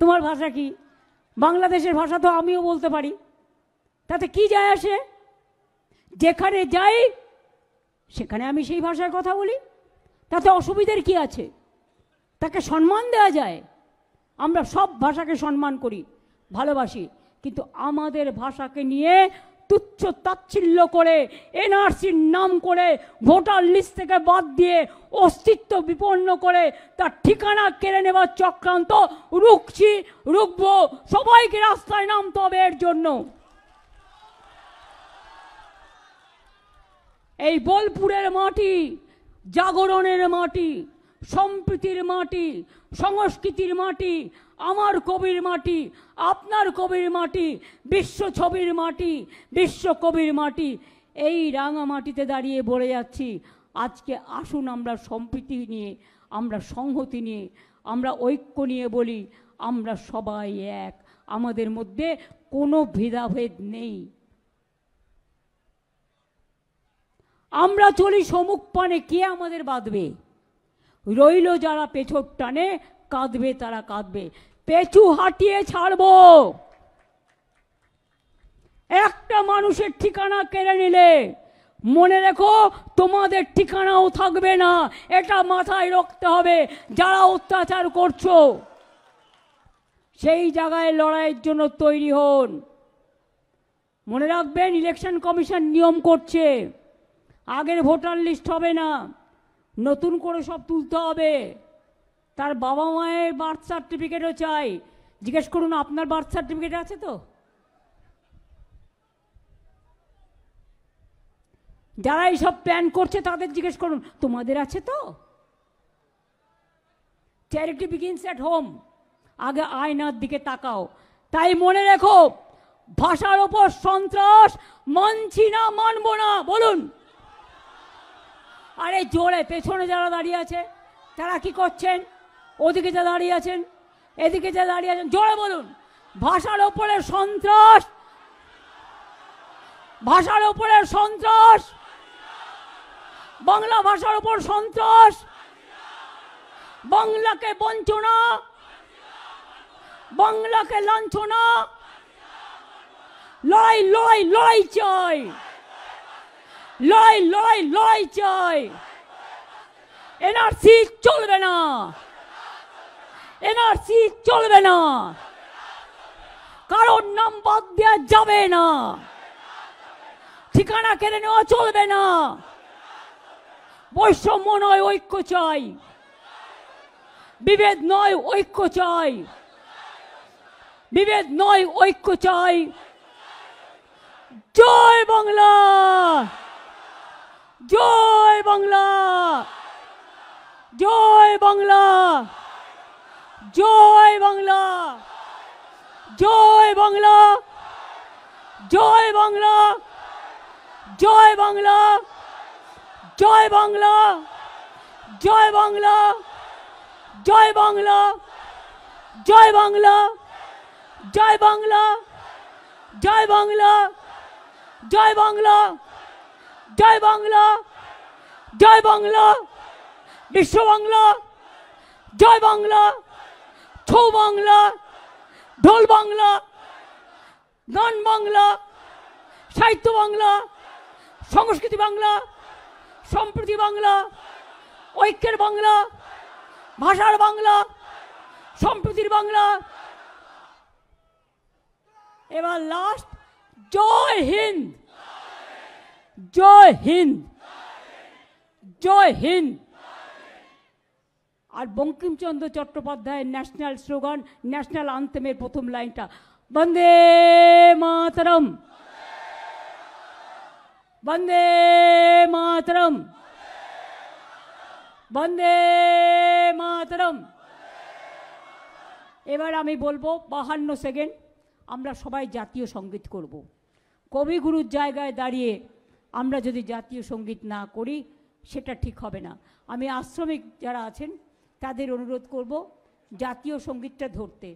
তোমার ভাষা কি? বাংলাদেশের ভাষা তো আমিও বলতে পারি, তাতে কি যায় আসে? যেখানে যাই সেখানে আমি সেই ভাষায় কথা বলি, তাতে অসুবিধার কি আছে? তাকে সম্মান দেওয়া যায়। আমরা সব ভাষাকে সম্মান করি, ভালোবাসি, কিন্তু আমাদের ভাষাকে নিয়ে তুচ্ছ তাচ্ছিল্য করে, এনআরসির নাম করে ভোটার লিস্ট থেকে বাদ দিয়ে অস্তিত্ব বিপন্ন করে তার ঠিকানা কেড়ে নেবার চক্রান্ত রুখছি, রুখবো। সবাইকে রাস্তায় নামতে হবে এর জন্য। এই বোলপুরের মাটি জাগরণের মাটি, সম্প্রীতির মাটি, সংস্কৃতির মাটি, আমার কবির মাটি, আপনার কবির মাটি, বিশ্ব ছবির মাটি, বিশ্ব কবির মাটি। এই রাঙা মাটিতে দাঁড়িয়ে বলে যাচ্ছি, আজকে আসুন আমরা সম্প্রীতি নিয়ে, আমরা সংহতি নিয়ে, আমরা ঐক্য নিয়ে বলি, আমরা সবাই এক, আমাদের মধ্যে কোনো ভেদাভেদ নেই। আমরা চলি সম্মুখ পানে, কে আমাদের বাঁধবে? রইল যারা পেছর টানে, কাঁদবে তারা কাঁদবে। পেছু হাঁটিয়ে ছাড়বো। একটা মানুষের ঠিকানা কেড়ে নিলে মনে রেখো তোমাদের ঠিকানাও থাকবে না, এটা মাথায় রাখতে হবে। যারা অত্যাচার করছো সেই জায়গায় লড়াইয়ের জন্য তৈরি হন। মনে রাখবেন, ইলেকশন কমিশন নিয়ম করছে, আগের ভোটার লিস্ট হবে না, নতুন করে সব তুলতে হবে। তার বাবা মায়ের বার্থ সার্টিফিকেটও চাই। জিজ্ঞেস করুন, আপনার বার্থ সার্টিফিকেট আছে তো? যারা এইসব প্ল্যান করছে তাদের জিজ্ঞেস করুন, তোমাদের আছে তো? Charity begins at home. আগে আয়নার দিকে তাকাও। তাই মনে রেখো, ভাষার ওপর সন্ত্রাস মানছি না, মানবো না। বলুন। আরে জোরে, পেছনে যারা দাঁড়িয়ে আছে তারা কি করছেন? ওদিকে যা দাঁড়িয়ে আছেন, এদিকে যা দাঁড়িয়ে আছেন, জোরে বলুন। ভাষার ওপরে সন্ত্রাস, ভাষার ওপরে সন্ত্রাস, বাংলা ভাষার উপর সন্ত্রাস, বাংলাকে বঞ্চনা, বাংলাকে লাঞ্ছনা। লড়াই লড়াই লড়াই চাই, লড়াই লড়াই লড়াই চাই। এনআরসি চলবে না, এনআরসি চলবে না, কারোর নাম বাদ দেওয়া যাবে না, ঠিকানা কেড়ে নেওয়া চলবে না। বৈষম্য নয়, ঐক্য চাই। বিভেদ নয়, ঐক্য চাই। বিভেদ নয়, ঐক্য চাই। জয় বাংলা, জয় বাংলা, জয় বাংলা, জয় বাংলা, জয় বাংলা, জয় বাংলা, জয় বাংলা, জয় বাংলা, জয় বাংলা, জয় বাংলা, জয় বাংলা, জয় বাংলা, জয় বাংলা, জয় বাংলা, জয় বাংলা, জয় বাংলা, বিশ্ব বাংলা, জয় বাংলা, ছৌ বাংলা, ঢোল বাংলা, গান বাংলা, সাহিত্য বাংলা, সংস্কৃতি বাংলা, সম্প্রীতি বাংলা, ঐক্যের বাংলা, ভাষার বাংলা, সম্প্রীতির বাংলা। এবার লাস্ট, জয় হিন্দ, জয় হিন্দ, জয় হিন্দ। আর বঙ্কিমচন্দ্র চট্টোপাধ্যায়ের ন্যাশনাল স্লোগান, ন্যাশনাল আনথেমের প্রথম লাইনটা, বন্দে মাতরম, বন্দে মাতরম, বন্দে মাতরম। এবার আমি বলবো 52 সেকেন্ড আমরা সবাই জাতীয় সঙ্গীত করব। কবিগুরুর জায়গায় দাঁড়িয়ে আমরা যদি জাতীয় সঙ্গীত না করি সেটা ঠিক হবে না। আমি আশ্রমিক যারা আছেন তাদের অনুরোধ করব জাতীয় সঙ্গীতটা ধরতে।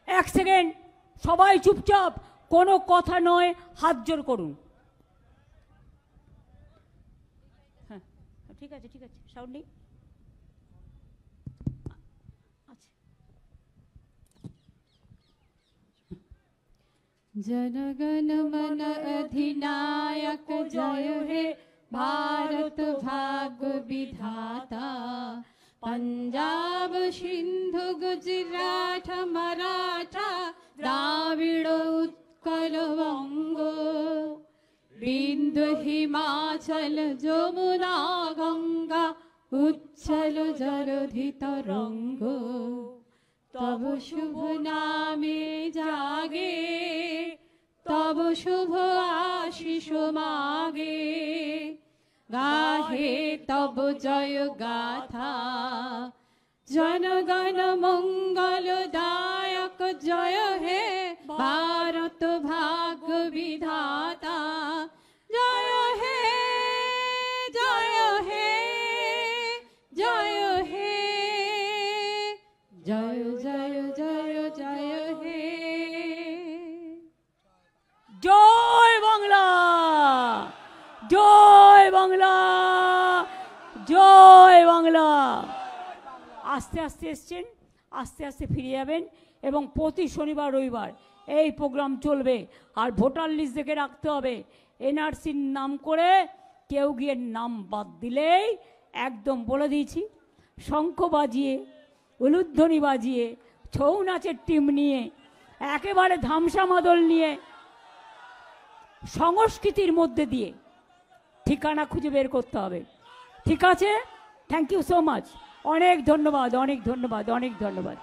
এক সেকেন্ড, সবাই চুপচাপ, কোনো কথা নয়, হাত জোর করুন। হ্যাঁ ঠিক আছে, ঠিক আছে, সাউন্ড নেই। जनगण मन अधिनायक जय हे भारत भाग्य विधाता। पंजाब सिंधु गुजरात मराठा द्राविड़ उत्कल बंग बिंदु हिमाचल যমুনা गंगा उच्छल जलधि तरंग। तब शुभ नामे जागे तब शुभ आशीष मागे। गाहे तब जय गाथा जनगण मंगल दायक जय हे भारत भाग्य विधाता। जय हे जय हे জয় বাংলা। আস্তে আস্তে এসছেন, আস্তে আস্তে ফিরে যাবেন এবং প্রতি শনিবার রবিবার এই প্রোগ্রাম চলবে। আর ভোটার লিস্ট দেখে রাখতে হবে, এনআরসির নাম করে কেউ গিয়ে নাম বাদ দিলেই একদম বলে দিয়েছি, শঙ্খ বাজিয়ে উলুধ্বনি বাজিয়ে ছৌ নাচের টিম নিয়ে একেবারে ধামসা মাদল নিয়ে সংস্কৃতির মধ্যে দিয়ে ঠিকানা খুঁজে বের করতে হবে। ঠিক আছে, থ্যাংক ইউ সো মাচ, অনেক ধন্যবাদ, অনেক ধন্যবাদ, অনেক ধন্যবাদ।